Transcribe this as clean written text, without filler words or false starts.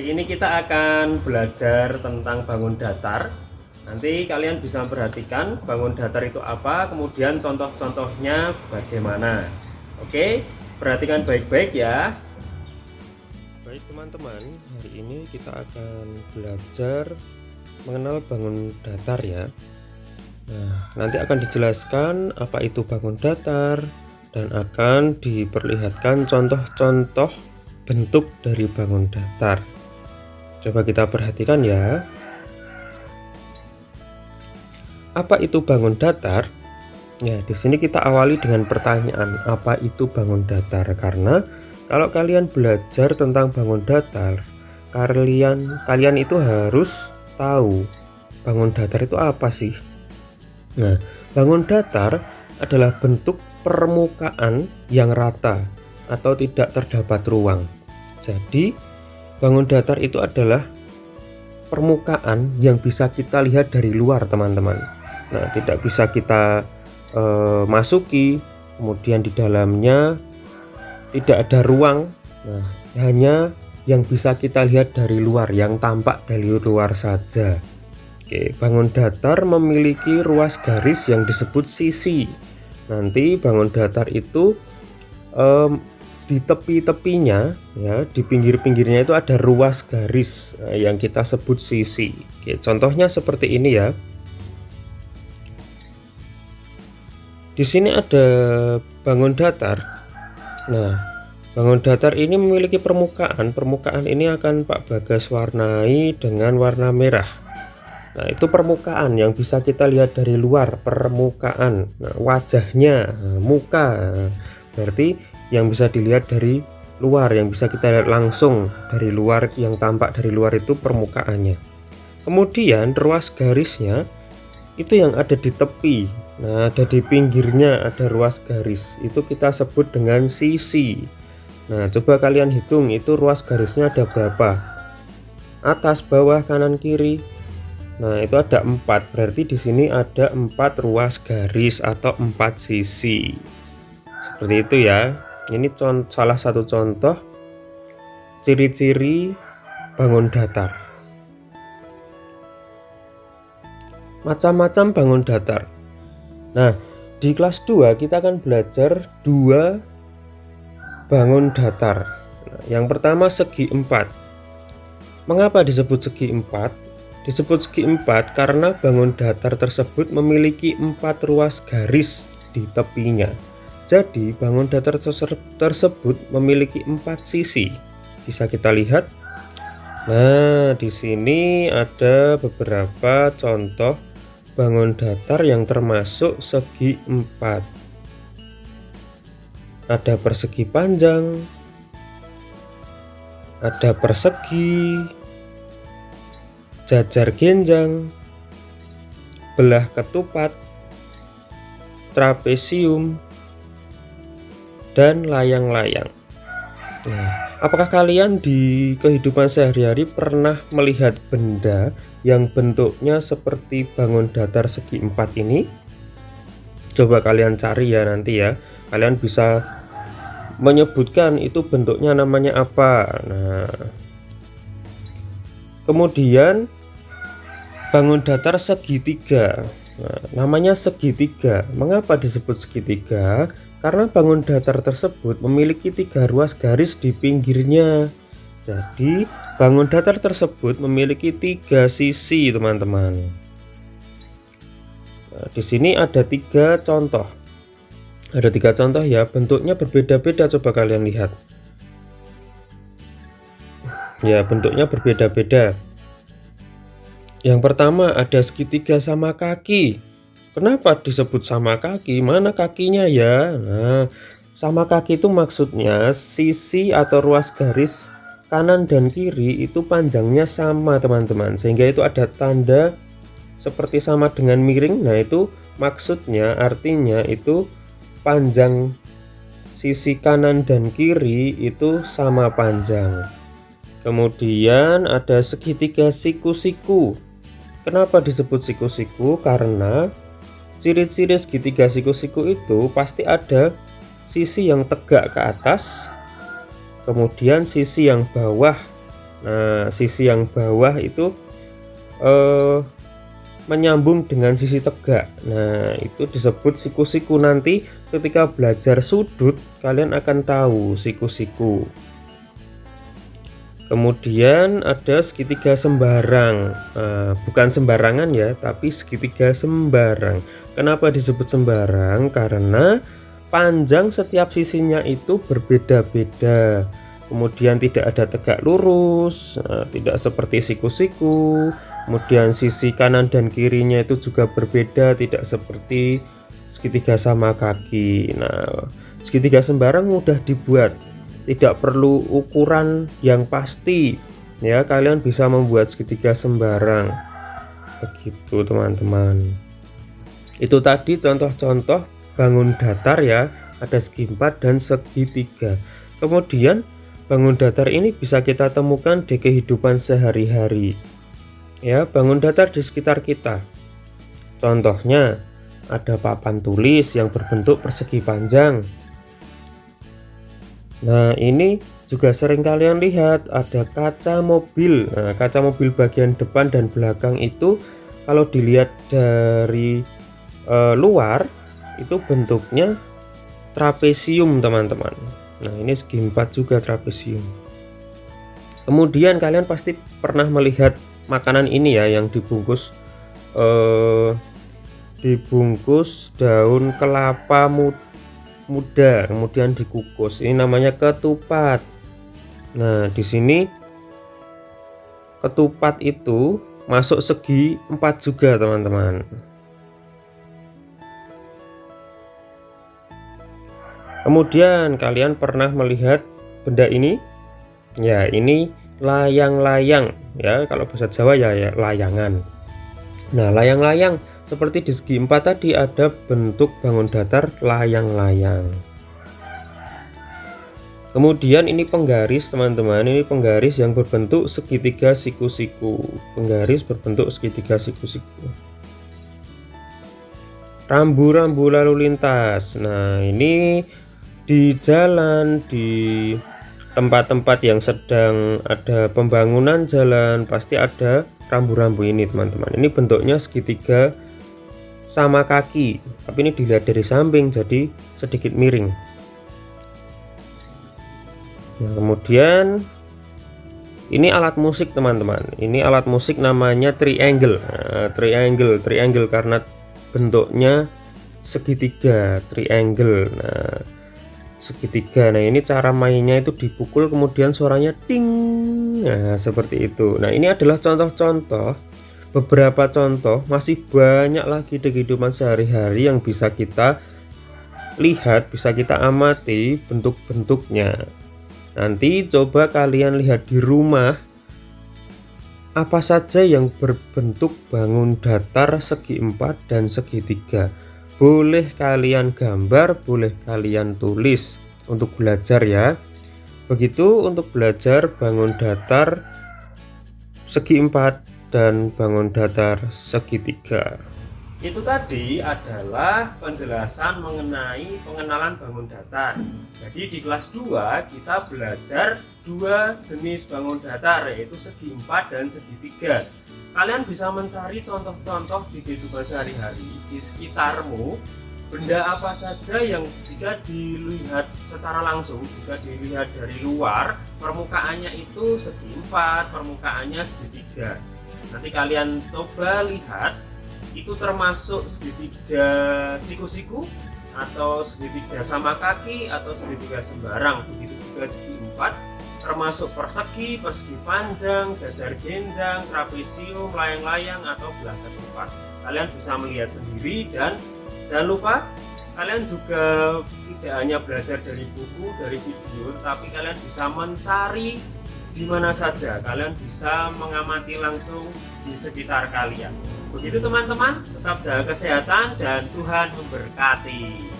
Hari ini kita akan belajar tentang bangun datar. Nanti kalian bisa perhatikan bangun datar itu apa, kemudian contoh-contohnya bagaimana. Oke, perhatikan baik-baik ya. Baik teman-teman, hari ini kita akan belajar mengenal bangun datar ya. Nah, nanti akan dijelaskan apa itu bangun datar dan akan diperlihatkan contoh-contoh bentuk dari bangun datar. Coba kita perhatikan ya. Apa itu bangun datar? Ya, di sini kita awali dengan pertanyaan, apa itu bangun datar? Karena kalau kalian belajar tentang bangun datar, kalian itu harus tahu bangun datar itu apa sih? Nah, bangun datar adalah bentuk permukaan yang rata atau tidak terdapat ruang. Jadi bangun datar itu adalah permukaan yang bisa kita lihat dari luar teman-teman. Nah, tidak bisa kita masuki, kemudian di dalamnya tidak ada ruang. Nah, hanya yang bisa kita lihat dari luar, yang tampak dari luar saja. Oke, bangun datar memiliki ruas garis yang disebut sisi. Nanti bangun datar itu di tepi-tepinya ya, di pinggir-pinggirnya itu ada ruas garis yang kita sebut sisi. Oke, contohnya seperti ini ya. Di sini ada bangun datar. Nah, bangun datar ini memiliki permukaan. Permukaan ini akan Pak Bagas warnai dengan warna merah. Nah, itu permukaan yang bisa kita lihat dari luar, permukaan. Nah, wajahnya, muka, berarti yang bisa dilihat dari luar, yang bisa kita lihat langsung dari luar, yang tampak dari luar itu permukaannya. Kemudian ruas garisnya itu yang ada di tepi. Nah, ada di pinggirnya ada ruas garis, itu kita sebut dengan sisi. Nah, coba kalian hitung itu ruas garisnya ada berapa, atas, bawah, kanan, kiri. Nah, itu ada 4, berarti di sini ada 4 ruas garis atau 4 sisi. Seperti itu ya. Ini salah satu contoh ciri-ciri bangun datar. Macam-macam bangun datar. Nah, di kelas 2 kita akan belajar 2 bangun datar. Nah, yang pertama segi 4. Mengapa disebut segi 4? Disebut segi 4 karena bangun datar tersebut memiliki 4 ruas garis di tepinya. Jadi bangun datar tersebut memiliki 4 sisi. Bisa kita lihat. Nah, di sini ada beberapa contoh bangun datar yang termasuk segi 4. Ada persegi panjang, ada persegi, jajar genjang, belah ketupat, trapesium, dan layang-layang. Nah, apakah kalian di kehidupan sehari-hari pernah melihat benda yang bentuknya seperti bangun datar segi 4 ini? Coba kalian cari ya nanti ya. Kalian bisa menyebutkan itu bentuknya namanya apa. Nah, kemudian bangun datar segitiga. Nah, namanya segitiga. Mengapa disebut segitiga? Karena bangun datar tersebut memiliki 3 ruas garis di pinggirnya. Jadi bangun datar tersebut memiliki 3 sisi teman-teman. Nah, di sini ada 3 contoh. Ada 3 contoh ya, bentuknya berbeda-beda, coba kalian lihat. Ya, bentuknya berbeda-beda. Yang pertama ada segitiga sama kaki. Kenapa disebut sama kaki? Mana kakinya ya? Nah, sama kaki itu maksudnya sisi atau ruas garis kanan dan kiri itu panjangnya sama teman-teman, sehingga itu ada tanda seperti sama dengan miring. Nah, itu maksudnya, artinya itu panjang sisi kanan dan kiri itu sama panjang. Kemudian ada segitiga siku-siku. Kenapa disebut siku-siku? Karena ciri-ciri segitiga siku-siku itu pasti ada sisi yang tegak ke atas, kemudian sisi yang bawah Nah, sisi yang bawah itu menyambung dengan sisi tegak. Nah, itu disebut siku-siku. Nanti ketika belajar sudut kalian akan tahu siku-siku. Kemudian ada segitiga sembarang, bukan sembarangan ya, tapi segitiga sembarang. Kenapa disebut sembarang? Karena panjang setiap sisinya itu berbeda-beda. Kemudian tidak ada tegak lurus, tidak seperti siku-siku. Kemudian sisi kanan dan kirinya itu juga berbeda, tidak seperti segitiga sama kaki. Nah, segitiga sembarang mudah dibuat, tidak perlu ukuran yang pasti ya, kalian bisa membuat segitiga sembarang begitu teman-teman. Itu tadi contoh-contoh bangun datar ya, ada segi 4 dan segitiga. Kemudian bangun datar ini bisa kita temukan di kehidupan sehari-hari ya, bangun datar di sekitar kita. Contohnya ada papan tulis yang berbentuk persegi panjang. Nah, ini juga sering kalian lihat ada kaca mobil. Nah, kaca mobil bagian depan dan belakang itu kalau dilihat dari luar itu bentuknya trapesium teman-teman. Nah, ini segi 4 juga trapesium. Kemudian kalian pasti pernah melihat makanan ini ya, yang dibungkus daun kelapa muda kemudian dikukus. Ini namanya ketupat. Nah, di sini ketupat itu masuk segi 4 juga teman-teman. Kemudian kalian pernah melihat benda ini? Ya, ini layang-layang ya, kalau bahasa Jawa ya layangan. Nah, layang-layang seperti di segi 4 tadi ada bentuk bangun datar layang-layang. Kemudian ini penggaris teman-teman, ini penggaris yang berbentuk segitiga siku-siku. Penggaris berbentuk segitiga siku-siku. Rambu-rambu lalu lintas. Nah, ini di jalan, di tempat-tempat yang sedang ada pembangunan jalan pasti ada rambu-rambu ini teman-teman. Ini bentuknya segitiga sama kaki, tapi ini dilihat dari samping jadi sedikit miring. Nah, kemudian ini alat musik teman-teman. Ini alat musik namanya triangle. Nah, triangle karena bentuknya segitiga, triangle. Nah, segitiga. Nah, ini cara mainnya itu dipukul kemudian suaranya ting. Nah, seperti itu. Nah, ini adalah contoh-contoh, beberapa contoh, masih banyak lagi di kehidupan sehari-hari yang bisa kita lihat, bisa kita amati bentuk-bentuknya. Nanti coba kalian lihat di rumah apa saja yang berbentuk bangun datar segi 4 dan segitiga. Boleh kalian gambar, boleh kalian tulis untuk belajar ya. Begitu untuk belajar bangun datar segi 4 dan bangun datar segitiga. Itu tadi adalah penjelasan mengenai pengenalan bangun datar. Jadi di kelas 2 kita belajar dua jenis bangun datar, yaitu segi 4 dan segitiga. Kalian bisa mencari contoh-contoh di kehidupan sehari-hari di sekitarmu. Benda apa saja yang jika dilihat secara langsung, jika dilihat dari luar, permukaannya itu segi 4, permukaannya segitiga. Nanti kalian coba lihat, itu termasuk segitiga siku-siku, atau segitiga sama kaki, atau segitiga sembarang. Begitu juga segi 4, termasuk persegi, persegi panjang, jajar genjang, trapesium, layang-layang, atau belah ketupat. Kalian bisa melihat sendiri, dan jangan lupa kalian juga tidak hanya belajar dari buku, dari video, tapi kalian bisa mencari di mana saja. Kalian bisa mengamati langsung di sekitar kalian. Begitu teman-teman, tetap jaga kesehatan dan Tuhan memberkati.